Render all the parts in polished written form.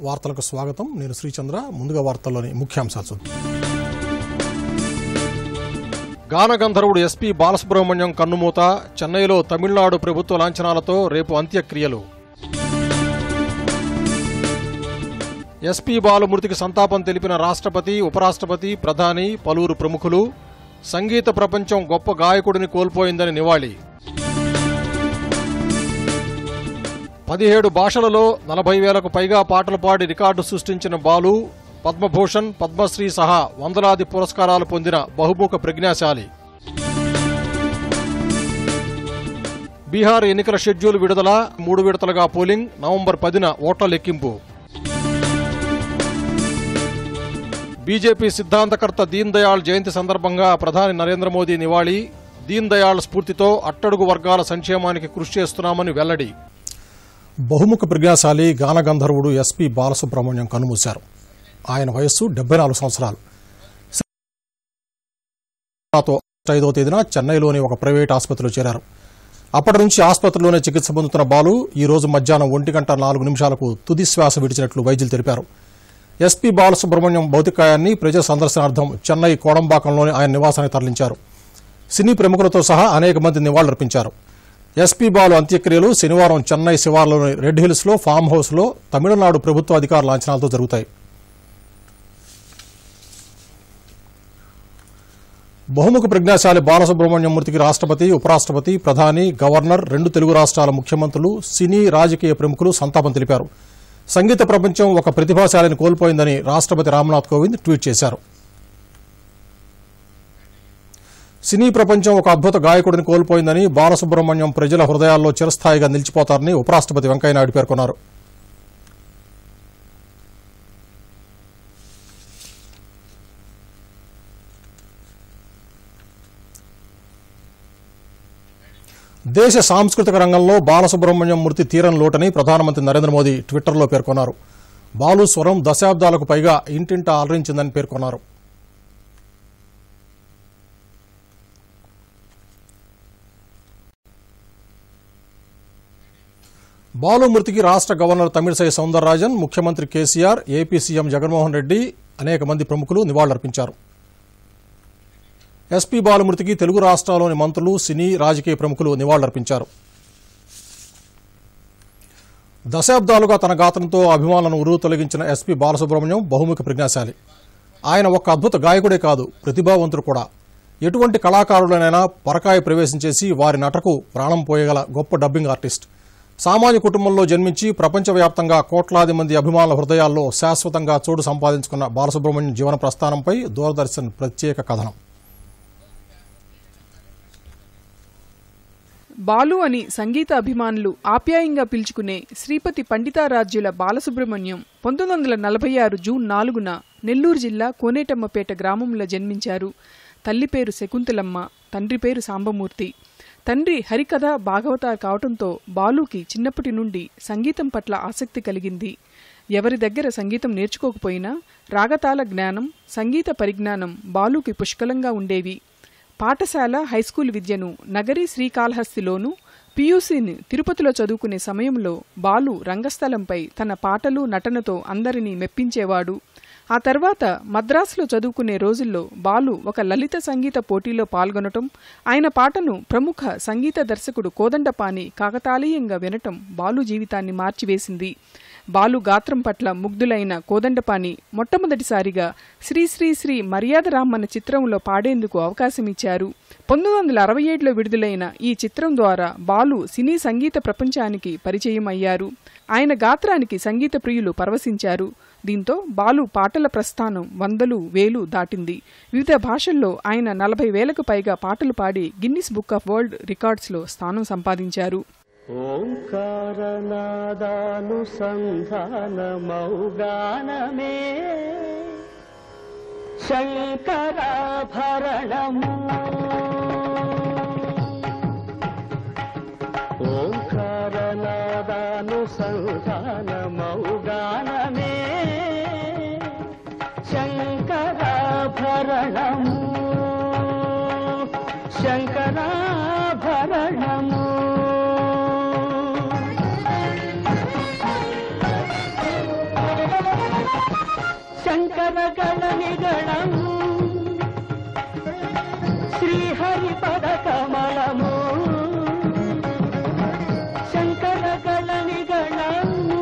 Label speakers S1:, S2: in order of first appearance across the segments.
S1: వార్తలకు స్వాగతం. నేను శ్రీచంద్ర. ముందుగా వార్తల్లోని ముఖ్యాంశాలు చూద్దాం. గానగంధర్వుడు ఎస్పీ బాలసుబ్రహ్మణ్యం కన్నుమూత. చెన్నైలో తమిళనాడు ప్రభుత్వ లాంఛనాలతో రేపు అంత్యక్రియలు. ఎస్పీ బాలు మృతికి సంతాపం తెలిపిన రాష్ట్రపతి, ఉపరాష్ట్రపతి, ప్రధాని, పలువురు ప్రముఖులు. సంగీత ప్రపంచం గొప్ప గాయకుడిని కోల్పోయిందని నివాళి. 17 భాషలలో 40,000కు పైగా పాటలు పాడి రికార్డు సృష్టించిన బాలు పద్మభూషణ్, పద్మశ్రీ సహా వందలాది పురస్కారాలు పొందిన బహుముఖ ప్రజ్ఞాశాలి. బీహార్ ఎన్నికల షెడ్యూల్ విడుదల. 3 విడతలుగా పోలింగ్. నవంబర్ 10న ఓట్ల లెక్కింపు. బీజేపీ సిద్ధాంతకర్త దీన్ దయాళ్ జయంతి సందర్భంగా ప్రధాని నరేంద్ర మోదీ నివాళి. దీన్ దయాళ్ స్ఫూర్తితో అట్టడుగు వర్గాల సంక్షేమానికి కృషి చేస్తున్నామని వెల్లడి. బహుముఖ ప్రజ్ఞాశాలి గానగంధర్వుడు ఎస్పీ బాలసుబ్రహ్మణ్యం కన్నుమూశారు. ఆయన వయస్సు 74 సంవత్సరాలు. 5వ తేదీన చెన్నైలోని ఒక ప్రైవేట్ ఆసుపత్రిలో చేరారు. అప్పటి నుంచి ఆసుపత్రిలోనే చికిత్స పొందుతున్న బాలు ఈ రోజు మధ్యాహ్నం 1:04 తుది శ్వాస విడిచినట్లు వైద్యులు తెలిపారు. ఎస్పీ బాలసుబ్రహ్మణ్యం భౌతికాయాన్ని ప్రజా సందర్శనార్థం చెన్నై కోడంబాకంలోని ఆయన నివాసానికి తరలించారు. సినీ ప్రముఖులతో సహా అనేక మంది నివాళులర్పించారు. ఎస్పీ బాలు అంత్యక్రియలు శనివారం చెన్నై శివార్లోని రెడ్ హిల్స్ లో ఫామ్ హౌస్ లో తమిళనాడు ప్రభుత్వ అధికారుల లాంఛనాలతో జరుగుతాయి. బహుముఖ ప్రజ్ఞాశాలి బాలసుబ్రహ్మణ్యం మృతికి రాష్ట్రపతి, ఉపరాష్ట్రపతి, ప్రధాని, గవర్నర్, 2 తెలుగు రాష్ట్రాల ముఖ్యమంత్రులు, సినీ రాజకీయ ప్రముఖులు సంతాపం తెలిపారు. సంగీత ప్రపంచం ఒక ప్రతిభాశాలిని కోల్పోయిందని రాష్ట్రపతి రామ్నాథ్ కోవింద్ ట్వీట్ చేశారు. సినీ ప్రపంచం ఒక అద్భుత గాయకుడిని కోల్పోయిందని, బాలసుబ్రహ్మణ్యం ప్రజల హృదయాల్లో చిరస్థాయిగా నిలిచిపోతారని ఉపరాష్ట్రపతి వెంకయ్యనాయుడు పేర్కొన్నారు. దేశ సాంస్కృతిక రంగంలో బాలసుబ్రహ్మణ్యం మృతి తీరని లోటని ప్రధానమంత్రి నరేంద్ర మోదీ ట్విట్టర్లో పేర్కొన్నారు. బాలు స్వరం దశాబ్దాలకు పైగా ఇంటింటా అలరించిందని పేర్కొన్నారు. బాలు మృతికి రాష్ట్ర గవర్నర్ తమిళసై సౌందరరాజన్, ముఖ్యమంత్రి కేసీఆర్, ఏపీ సీఎం జగన్మోహన్ రెడ్డి, అనేక మంది ప్రముఖులు నివాళులర్పించారు. ఎస్పీ బాలు మృతికి తెలుగు రాష్ట్రాల్లోని మంత్రులు, సినీ రాజకీయ ప్రముఖులు నివాళులర్పించారు. దశాబ్దాలుగా తన గాత్రంతో అభిమానులను ఉరువు తొలగించిన ఎస్పీ బాలసుబ్రహ్మణ్యం బహుముఖ ప్రజ్ఞాశాలి. ఆయన ఒక్క అద్భుత గాయకుడే కాదు, ప్రతిభావంతుడు కూడా. ఎటువంటి కళాకారులనైనా పరకాయ ప్రవేశం చేసి వారి నటకు ప్రాణం పోయగల గొప్ప డబ్బింగ్ ఆర్టిస్ట్. సామాన్య కుటుంబంలో జన్మించి ప్రపంచవ్యాప్తంగా కోట్లాది మంది అభిమానుల హృదయాల్లో శాశ్వతంగా చోటు సంపాదించుకున్న బాలసుబ్రహ్మణ్యం జీవన ప్రస్థానంపై దూరదర్శన్ ప్రత్యేక కథనం.
S2: బాలు అని సంగీత అభిమానులు ఆప్యాయంగా పిలుచుకునే శ్రీపతి పండితారాజ్యుల బాలసుబ్రహ్మణ్యం 1946 జూన్ 4న నెల్లూరు జిల్లా కోనేటమ్మపేట గ్రామంలో జన్మించారు. తల్లి పేరు శకుంతలమ్మ, తండ్రి పేరు సాంబమూర్తి. తండ్రి హరికథ భాగవతార్ కావటంతో బాలుకి చిన్నప్పటి నుండి సంగీతం పట్ల ఆసక్తి కలిగింది. ఎవరి దగ్గర సంగీతం నేర్చుకోకపోయినా రాగతాల జ్ఞానం, సంగీత పరిజ్ఞానం బాలుకి పుష్కలంగా ఉండేవి. పాఠశాల, హైస్కూల్ విద్యను నగరి శ్రీకాళహస్తిలోనూ, పియూసీని తిరుపతిలో చదువుకునే సమయంలో బాలు రంగస్థలంపై తన పాటలు, నటనతో అందరినీ మెప్పించేవాడు. ఆ తర్వాత మద్రాసులో చదువుకునే రోజుల్లో బాలు ఒక లలిత సంగీత పోటీలో పాల్గొనటం, ఆయన పాటను ప్రముఖ సంగీత దర్శకుడు కోదండపాణి కాకతాళీయంగా వినటం బాలు జీవితాన్ని మార్చివేసింది. బాలు గాత్రం పట్ల ముగ్ధులైన కోదండపాణి మొట్టమొదటిసారిగా శ్రీ శ్రీ శ్రీ మర్యాద రామన్న చిత్రంలో పాడేందుకు అవకాశమిచ్చారు. 1967లో విడుదలైన ఈ చిత్రం ద్వారా బాలు సినీ సంగీత ప్రపంచానికి పరిచయం అయ్యారు. ఆయన గాత్రానికి సంగీత ప్రియులు పరవశించారు. దీంతో బాలు పాటల ప్రస్థానం 100, 1000 దాటింది. వివిధ భాషల్లో ఆయన 40,000కు పైగా పాటలు పాడి గిన్నిస్ బుక్ ఆఫ్ వరల్డ్ రికార్డ్స్లో స్థానం సంపాదించారు.
S3: ఓంకారనాదానుసంధానమౌగానమే శంకరాభరణము, ఓంకారనాదానుసంధానమౌగానమే శంకరాభరణము, శంకరాభరణము. శంకరగణనిగణము శ్రీహరిపద కమలము శంకరగణనిగణము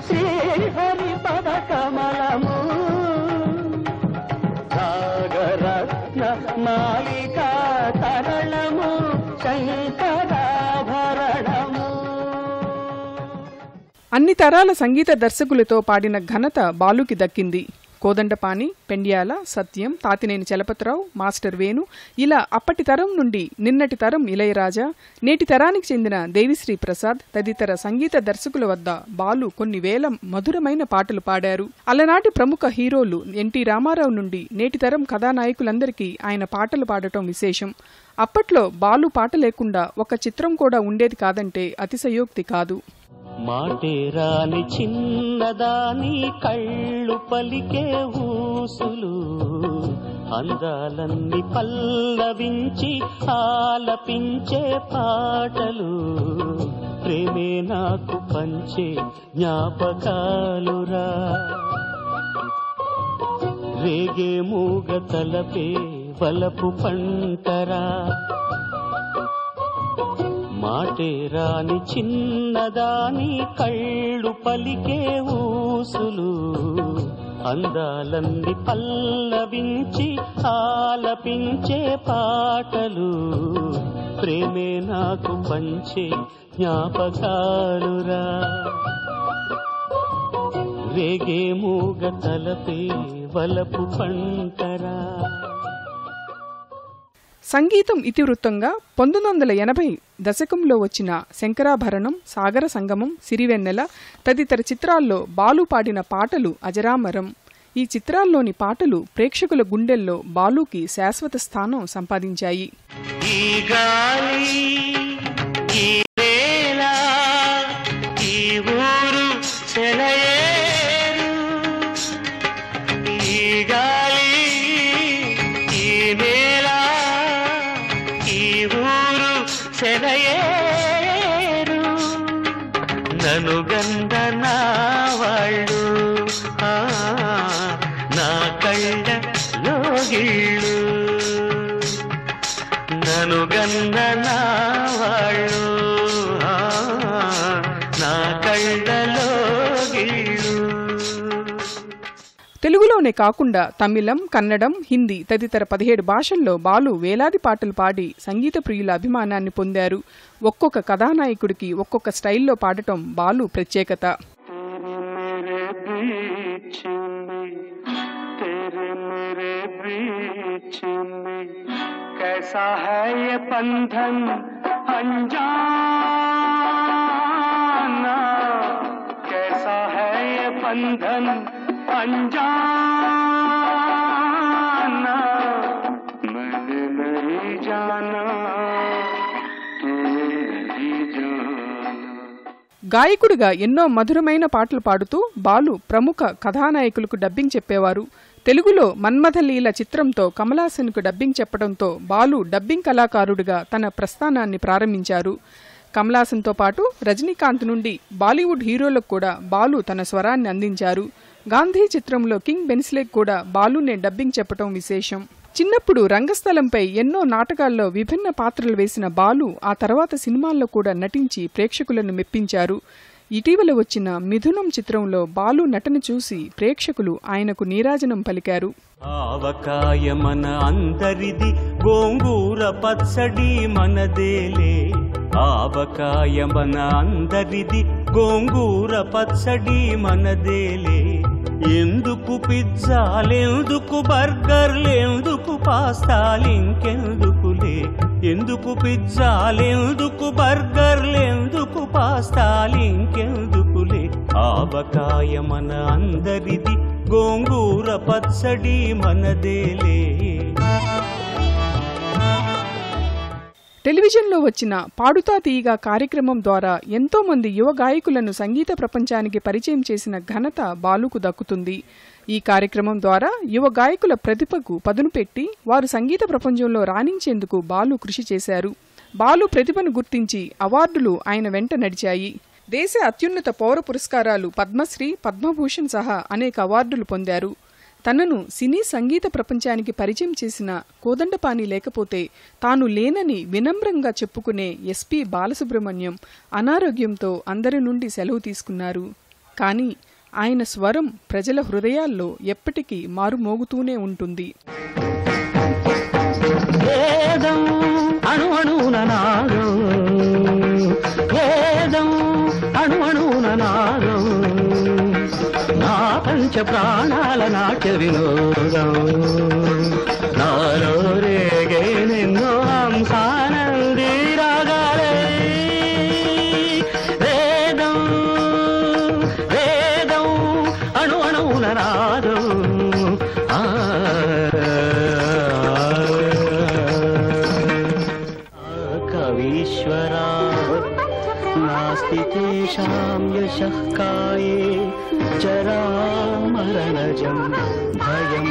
S3: శ్రీహరిపద కమలము సాగరత్న మాలికా తరళము శంకరాభరణము.
S2: అన్ని తరాల సంగీత దర్శకులతో పాడిన ఘనత బాలుకి దక్కింది. కోదండపాణి, పెండ్యాల, సత్యం, తాతినేని చలపతిరావు, మాస్టర్ వేణు ఇలా అప్పటి తరం నుండి నిన్నటి తరం ఇళయరాజా, నేటి తరానికి చెందిన దేవిశ్రీ ప్రసాద్ తదితర సంగీత దర్శకుల వద్ద బాలు కొన్ని వేల మధురమైన పాటలు పాడారు. అలనాటి ప్రముఖ హీరోలు ఎన్టీ రామారావు నుండి నేటి తరం కథానాయకులందరికీ ఆయన పాటలు పాడటం విశేషం. అప్పట్లో బాలు పాట లేకుండా ఒక చిత్రం కూడా ఉండేది కాదంటే అతిశయోక్తి కాదు.
S3: మాటేరాని చిన్నదాని కళ్ళు పలికే ఊసులు అందాలన్నీ పల్లవించి ఆలపించే పాటలు ప్రేమే నాకు పంచే జ్ఞాపకాలురా రేగే మూగ తలపే వలపు పంటరా మాటేరాని చిన్నదాని కళ్ళు పలికే ఊసులు అందాలన్నీ పల్లవించి ఆలపించే పాటలు ప్రేమే నాకు పంచే జ్ఞాపకాలురా రేగే మూగ తలపే వలపు పంటరా.
S2: సంగీతం ఇతివృత్తంగా 1980 దశకంలో వచ్చిన శంకరాభరణం, సాగర సంగమం, సిరివెన్నెల తదితర చిత్రాల్లో బాలు పాడిన పాటలు అజరామరం. ఈ చిత్రాల్లోని పాటలు ప్రేక్షకుల గుండెల్లో బాలుకి శాశ్వత స్థానం సంపాదించాయి.
S3: ఈ గాలి ఈ వేళ ఈ ఊరు సెలయేరు ఈ గాలి ఈ నేల ఈ ఊరు సెలయేరు నన్ను గందనా వాళ్ళు నా కళ్ళ లోగిళ్ళు నన్ను గందనా వాళ్ళు నా కళ్ళ లోగిళ్ళు.
S2: తెలుగులోనే కాకుండా తమిళం, కన్నడం, హిందీ తదితర 17 భాషల్లో బాలు వేలాది పాటలు పాడి సంగీత ప్రియుల అభిమానాన్ని పొందారు. ఒక్కొక్క కథానాయకుడికి ఒక్కొక్క స్టైల్లో పాడటం బాలు ప్రత్యేకత.
S3: कैसा है ये बंधन अनजाना कैसा है ये बंधन अनजाना मैंने नहीं जाना तूने नहीं जाना.
S2: గాయకుడిగా ఎన్నో మధురమైన పాటలు పాడుతూ బాలు ప్రముఖ కథానాయకులకు డబ్బింగ్ చెప్పేవారు. తెలుగులో మన్మథలీల చిత్రంతో కమలాసన్కు డబ్బింగ్ చెప్పడంతో బాలు డబ్బింగ్ కళాకారుడిగా తన ప్రస్థానాన్ని ప్రారంభించారు. కమలాసన్తో పాటు రజనీకాంత్ నుండి బాలీవుడ్ హీరోలకు కూడా బాలు తన స్వరాన్ని అందించారు. గాంధీ చిత్రంలో కింగ్ బెన్స్లేకి కూడా బాలునే డబ్బింగ్ చెప్పడం విశేషం. చిన్నప్పుడు రంగస్థలంపై ఎన్నో నాటకాల్లో విభిన్న పాత్రలు వేసిన బాలు ఆ తర్వాత సినిమాల్లో కూడా నటించి ప్రేక్షకులను మెప్పించారు. ఇటీవల వచ్చిన మిథునం చిత్రంలో బాలు నటన చూసి ప్రేక్షకులు ఆయనకు నీరాజనం పలికారు.
S3: ఆవకాయ మన అందరిది గోంగూర పచ్చడి మనదేలే ఆవకాయ మన అందరిది గోంగూర పచ్చడి మనదేలే ఎందుకు పిజ్జాలెందుకు బర్గర్లెందుకు పాస్తాలింకెందుకులే ఎందుకు పిజ్జాలెందుకు బర్గర్లెందుకు పాస్తాలింకెందుకులే ఆవకాయ మన అందరిది గోంగూర పచ్చడి మనదేలే.
S2: టెలివిజన్లో వచ్చిన పాడుతా తీయగా కార్యక్రమం ద్వారా ఎంతో మంది యువ గాయకులను సంగీత ప్రపంచానికి పరిచయం చేసిన ఘనత బాలుకు దక్కుతుంది. ఈ కార్యక్రమం ద్వారా యువ గాయకుల ప్రతిభకు పదును పెట్టి వారు సంగీత ప్రపంచంలో రాణించేందుకు బాలు కృషి చేశారు. బాలు ప్రతిభను గుర్తించి అవార్డులు ఆయన వెంట నడిచాయి. దేశ అత్యున్నత పౌర పురస్కారాలు పద్మశ్రీ, పద్మభూషణ్ సహా అనేక అవార్డులు పొందారు. తనను సినీ సంగీత ప్రపంచానికి పరిచయం చేసిన కోదండపాణి లేకపోతే తాను లేనని వినమ్రంగా చెప్పుకునే ఎస్పీ బాలసుబ్రహ్మణ్యం అనారోగ్యంతో అందరి నుండి సెలవు తీసుకున్నారు. కానీ ఆయన స్వరం ప్రజల హృదయాల్లో ఎప్పటికీ మారుమోగుతూనే ఉంటుంది.
S3: పంచ ప్రాణాల నాట్య వినోదం నాలో రేగే నిన్నో హంసానంది రాగాలే వేదం వేదం అణు అణువున నాదం కవీశ్వరా నాస్తి తేషాం యశః కాయే జరామరణజం భయం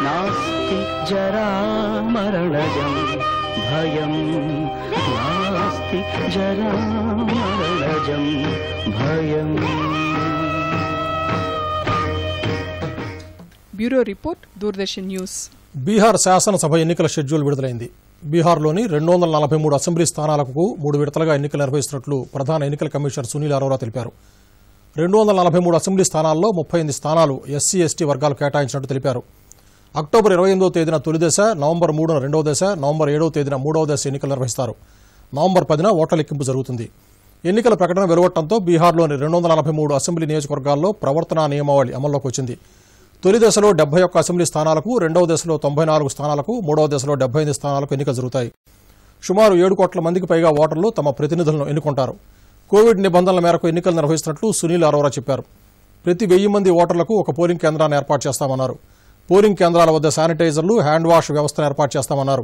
S3: నాస్తి జరామరణజం భయం నాస్తి జరామరణజం భయం.
S2: Bureau report, Doordarshan news.
S1: Bihar శాసనసభ ఎన్నికల షెడ్యూల్ విడుదలైంది. బీహార్లోని 243 అసెంబ్లీ స్థానాలకు 3 విడతలుగా ఎన్నికలు నిర్వహిస్తున్నట్లు ప్రధాన ఎన్నికల కమిషనర్ సునీల్ అరోరా తెలిపారు. 243 అసెంబ్లీ స్థానాల్లో 38 స్థానాలు ఎస్సీ, ఎస్టీ వర్గాలు కేటాయించినట్టు తెలిపారు. అక్టోబర్ 28వ తేదీన తొలి దశ, నవంబర్ 3న రెండవ దశ, నవంబర్ 7వ తేదీన మూడవ దశ ఎన్నికలు నిర్వహిస్తారు. నవంబర్ 10న ఓట్ల లెక్కింపు జరుగుతుంది. ఎన్నికల ప్రకటన వెలువడటంతో బీహార్లోని 243 అసెంబ్లీ నియోజకవర్గాల్లో ప్రవర్తనా నియమావళి అమల్లోకి వచ్చింది. తొలి దశలో 71 అసెంబ్లీ స్థానాలకు, రెండవ దశలో 94 స్థానాలకు, మూడవ దశలో 75 స్థానాలకు ఎన్నికలు జరుగుతాయి. సుమారు 7 కోట్ల మందికి పైగా ఓటర్లు తమ ప్రతినిధులను ఎన్నుకుంటారు. కోవిడ్ నిబంధనల మేరకు ఎన్నికలు నిర్వహిస్తున్నట్లు సునీల్ అరోరా చెప్పారు. ప్రతి 1000 మంది ఓటర్లకు ఒక పోలింగ్ కేంద్రాన్ని ఏర్పాటు చేస్తామన్నారు. పోలింగ్ కేంద్రాల వద్ద శానిటైజర్లు, హ్యాండ్ వాష్ వ్యవస్థను ఏర్పాటు చేస్తామన్నారు.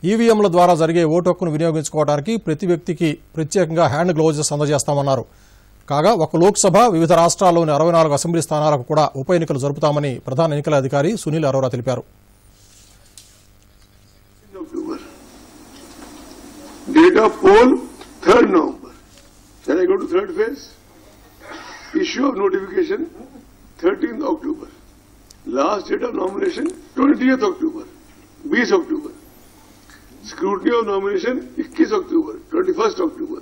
S1: ఈవీఎంల ద్వారా జరిగే ఓటు హక్కును వినియోగించుకోవడానికి ప్రతి వ్యక్తికి ప్రత్యేకంగా హ్యాండ్ గ్లౌజెస్ అందజేస్తామన్నారు. కాగా ఒక లోక్సభ, వివిధ రాష్ట్రాల్లోని 64 అసెంబ్లీ స్థానాలకు కూడా ఉప ఎన్నికలు జరుపుతామని ప్రధాన ఎన్నికల అధికారి సునీల్ అరోరా తెలిపారు.
S4: Date of poll 3rd November. Shall I go to third phase? Issue of notification 13th October. Last date of nomination 20th October. 20 October. Scrutiny of nomination 21 October. 21st October.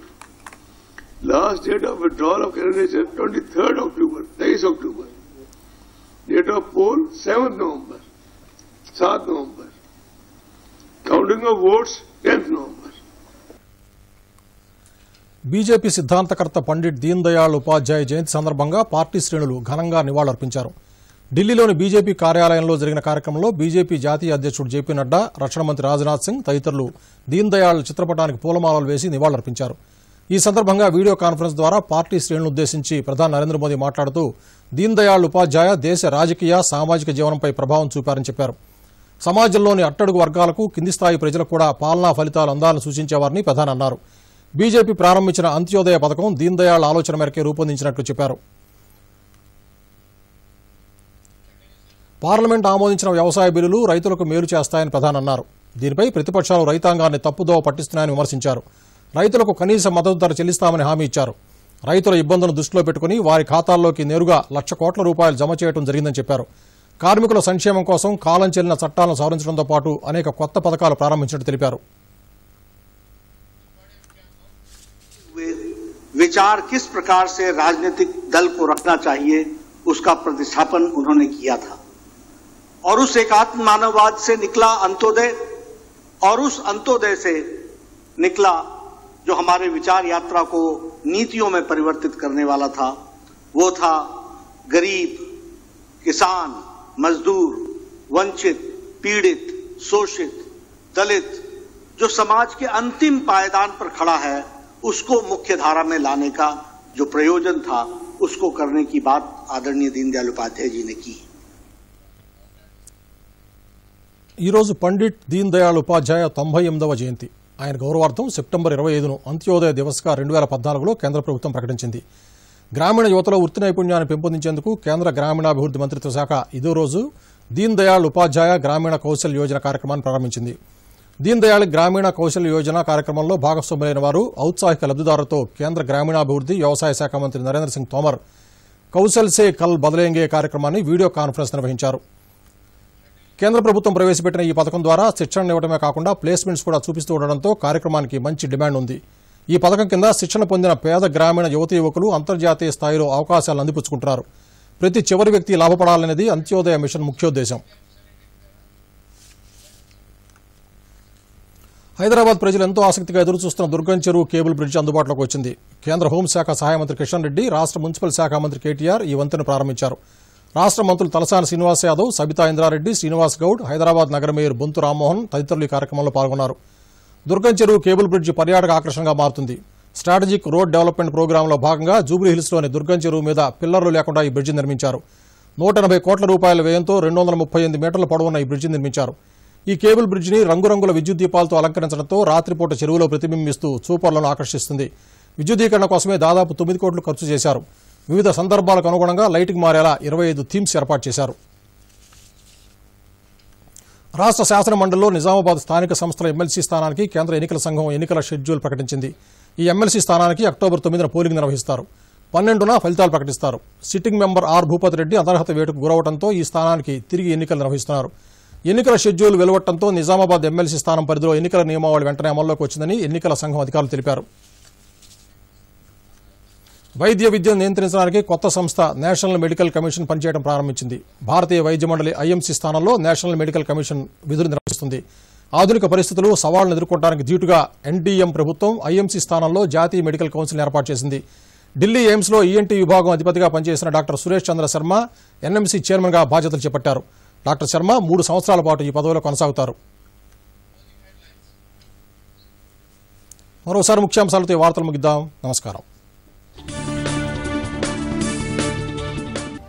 S4: Last date of withdrawal of candidature 23rd October. 23 October. Date of poll 7th November. 7th November. Counting of votes 10th November.
S1: BJP సిద్ధాంతకర్త పండిట్ దీన్ దయాళ్ ఉపాధ్యాయ జయంతి సందర్భంగా party శ్రేణులు ఘనంగా నివాళులర్పించారు. ఢిల్లీలోని BJP కార్యాలయంలో జరిగిన కార్యక్రమంలో బీజేపీ జాతీయ అధ్యక్షుడు జేపీ నడ్డా, రక్షణ మంత్రి రాజ్నాథ్ సింగ్ తదితరులు దీన్ దయాళ్ చిత్రపటానికి పూలమాలలు వేసి నివాళులర్పించారు. ఈ సందర్భంగా వీడియో కాన్ఫరెన్స్ ద్వారా పార్టీ శ్రేణులను ఉద్దేశించి ప్రధాని నరేంద్ర మోదీ మాట్లాడుతూ దీన్ దయాళ్ ఉపాధ్యాయ దేశ రాజకీయ, సామాజిక జీవనంపై ప్రభావం చూపారని చెప్పారు. సమాజంలోని అట్టడుగు వర్గాలకు, కింది స్థాయి ప్రజలకు కూడా పాలనా ఫలితాలు అందాలని సూచించేవారని ప్రధాని అన్నారు. బీజేపీ ప్రారంభించిన అంత్యోదయ పథకం దీన్ దయాళ్ ఆలోచన మేరకే రూపొందించినట్లు చెప్పారు. పార్లమెంట్ ఆమోదించిన వ్యవసాయ బిల్లులు రైతులకు మేలు చేస్తాయని ప్రధాని అన్నారు. దీనిపై ప్రతిపక్షాలు రైతాంగాన్ని తప్పుదోవ పట్టిస్తున్నాయని విమర్శించారు. రైతులకు కనీస మద్దతు ధర చెల్లిస్తామని హామీ ఇచ్చారు. రైతుల ఇబ్బందులను దృష్టిలో పెట్టుకుని వారి ఖాతాల్లోకి నేరుగా ₹1,00,000 కోట్ల జమ చేయడం జరిగిందని చెప్పారు. కార్మికుల సంక్షేమం కోసం కాలం చెల్లిన చట్టాలను సవరించడంతో పాటు అనేక కొత్త పథకాలు ప్రారంభించినట్టు తెలిపారు.
S5: विचार किस प्रकार से राजनीतिक दल को रखना चाहिए उसका प्रतिस्थापन उन्होंने किया था और उस एकात्म मानववाद से निकला अंत्योदय और उस अंत्योदय से निकला जो हमारे विचार यात्रा को नीतियों में परिवर्तित करने वाला था वो था गरीब, किसान, मजदूर, वंचित, पीड़ित, शोषित, दलित जो समाज के अंतिम पायदान पर खड़ा है उसको मुख्य धारा में लाने का जो प्रयोजन था उसको करने की बात आदरणीय दीनदयाल उपाध्याय जी ने की.
S1: ఈ రోజు పండిట్ దీన్ దయాళ్ ఉపాధ్యాయ 98వ జయంతి. ఆయన గౌరవార్థం సెప్టెంబర్ 25ను అంత్యోదయ దివస్గా 2014లో కేంద్ర ప్రభుత్వం ప్రకటించింది. గ్రామీణ యువతలో వృత్తి నైపుణ్యాన్ని పెంపొందించేందుకు కేంద్ర గ్రామీణాభివృద్ధి మంత్రిత్వ శాఖ ఇదే రోజు దీన్ దయాళ్ ఉపాధ్యాయ గ్రామీణ కౌశల్ యోజన కార్యక్రమాన్ని ప్రారంభించింది. దీన్ దయాళ్ గ్రామీణ కౌశల్య యోజన కార్యక్రమంలో భాగస్వాములైన వారు ఔత్సాహిక లబ్దిదారులతో కేంద్ర గ్రామీణాభివృద్ధి వ్యవసాయ శాఖ మంత్రి నరేంద్ర సింగ్ తోమర్ కౌశల్ సే కల్ బదలేంగే కార్యక్రమాన్ని వీడియో కాన్ఫరెన్స్ నిర్వహించారు. కేంద్ర ప్రభుత్వం ప్రవేశపెట్టిన ఈ పథకం ద్వారా శిక్షణ ఇవ్వడమే కాకుండా ప్లేస్మెంట్స్ కూడా చూపిస్తూ ఉండడంతో కార్యక్రమానికి మంచి డిమాండ్ ఉంది. ఈ పథకం కింద శిక్షణ పొందిన పేద గ్రామీణ యువతీ యువకులు అంతర్జాతీయ స్థాయిలో అవకాశాలను అందిపుచ్చుకుంటున్నారు. ప్రతి చివరి వ్యక్తి లాభపడాలనేది అంత్యోదయ మిషన్ ముఖ్యోద్దేశం. హైదరాబాద్ ప్రజలు ఎంతో ఆసక్తిగా ఎదురుచూస్తున్న దుర్గం చెరువు కేబుల్ బ్రిడ్జ్ అందుబాటులోకి వచ్చింది. కేంద్ర హోంశాఖ సహాయ మంత్రి కిషన్ రెడ్డి, రాష్ట్ర మున్సిపల్ శాఖ మంత్రి కేటీఆర్ ఈ వంతెన ప్రారంభించారు. రాష్ట్ర మంత్రులు తలసాని శ్రీనివాస్ యాదవ్, సబితా ఇంద్రారెడ్డి, శ్రీనివాస్ గౌడ్, హైదరాబాద్ నగర మేయర్ బొంతు రామ్మోహన్ తదితరులు ఈ కార్యక్రమంలో పాల్గొన్నారు. దుర్గం చెరువు కేబుల్ బ్రిడ్జ్ పర్యాటక ఆకర్షణగా మారుతుంది. స్ట్రాటజిక్ రోడ్ డెవలప్మెంట్ ప్రోగ్రాంలో భాగంగా జూబ్లీహిల్స్లోని దుర్గం చెరువు మీద పిల్లర్లు లేకుండా ఈ బ్రిడ్జి నిర్మించారు. 180 కోట్ల రూపాయల వ్యయంతో 238 మీటర్ల పొడవున్న ఈ బ్రిడ్జి నిర్మించారు. ఈ కేబుల్ బ్రిడ్జిని రంగురంగుల విద్యుత్ దీపాలతో అలంకరించడంతో రాత్రిపూట చెరువులో ప్రతిబింబిస్తూ చూపర్లను ఆకర్షిస్తుంది. విద్యుదీకరణ కోసమే దాదాపు 9 కోట్లు ఖర్చు చేశారు. వివిధ సందర్భాలకు అనుగుణంగా లైటింగ్ మారేలా 25 థీమ్స్ ఏర్పాటు చేశారు. రాష్ట్ర శాసనమండలిలో నిజామాబాద్ స్థానిక సంస్థల ఎమ్మెల్సీ స్థానానికి కేంద్ర ఎన్నికల సంఘం ఎన్నికల షెడ్యూల్ ప్రకటించింది. ఈ ఎమ్మెల్సీ స్థానానికి అక్టోబర్ 9న పోలింగ్ నిర్వహిస్తారు. 12న ఫలితాలు ప్రకటిస్తారు. Sitting member R Bhupathi Reddy అనర్హత వేటుకు గురవడంతో ఈ స్థానానికి తిరిగి ఎన్నికలు నిర్వహిస్తున్నారు. ఎన్నికల షెడ్యూల్ వెలువడటంతో నిజామాబాద్ ఎమ్మెల్సీ స్థానం పరిధిలో ఎన్నికల నియమావళి వెంటనే అమల్లోకి వచ్చిందని ఎన్నికల సంఘం అధికారులు తెలిపారు. వైద్య విద్యను నియంత్రించడానికి కొత్త సంస్థ నేషనల్ మెడికల్ కమిషన్ పనిచేయడం ప్రారంభించింది. భారతీయ వైద్య మండలి ఐఎంసీ స్థానంలో నేషనల్ మెడికల్ కమిషన్ విధులు నిర్వహిస్తుంది. ఆధునిక పరిస్థితులు, సవాళ్లను ఎదుర్కొనడానికి ధీటుగా ఎన్డీఎం ప్రభుత్వం ఐఎంసీ స్థానంలో జాతీయ మెడికల్ కౌన్సిల్ ఏర్పాటు చేసింది. ఢిల్లీ ఎయిమ్స్లో ఈఎన్టీ విభాగం అధిపతిగా పనిచేసిన డాక్టర్ సురేష్ చంద్ర శర్మ ఎన్ఎంసీ చైర్మన్గా బాధ్యతలు చేపట్టారు. డాక్టర్ శర్మ 3 సంవత్సరాల పాటు ఈ పదవిలో కొనసాగుతారు. మరోసారి ముఖ్యాంశాలతో ఈ వార్తలు ముగిద్దాం. నమస్కారం.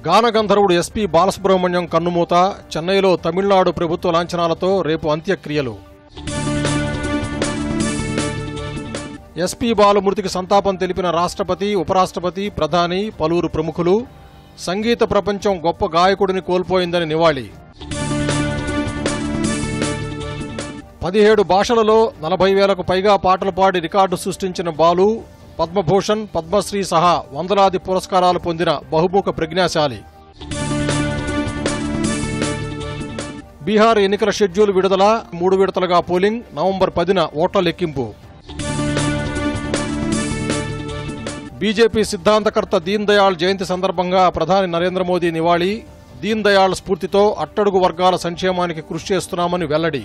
S1: గానగంధర్వుడు ఎస్పీ బాలసుబ్రహ్మణ్యం కన్నుమూత. చెన్నైలో తమిళనాడు ప్రభుత్వ లాంఛనాలతో రేపు అంత్యక్రియలు. ఎస్పీ బాలు మృతికి సంతాపం తెలిపిన రాష్ట్రపతి, ఉపరాష్ట్రపతి, ప్రధాని, పలువురు ప్రముఖులు. సంగీత ప్రపంచం గొప్ప గాయకుడిని కోల్పోయిందని నివాళి. 17 భాషలలో 40,000కు పైగా పాటలు పాడి రికార్డు సృష్టించిన బాలు పద్మభూషణ్, పద్మశ్రీ సహా వందలాది పురస్కారాలు పొందిన బహుముఖ ప్రజ్ఞాశాలి. బీహార్ ఎన్నికల షెడ్యూల్ విడుదల. 3 విడతలుగా పోలింగ్. నవంబర్ 10న ఓట్ల లెక్కింపు. బీజేపీ సిద్ధాంతకర్త దీన్ దయాళ్ జయంతి సందర్భంగా ప్రధాని నరేంద్ర మోదీ నివాళి. దీన్ దయాళ్ స్ఫూర్తితో అట్టడుగు వర్గాల సంక్షేమానికి కృషి చేస్తున్నామని వెల్లడి.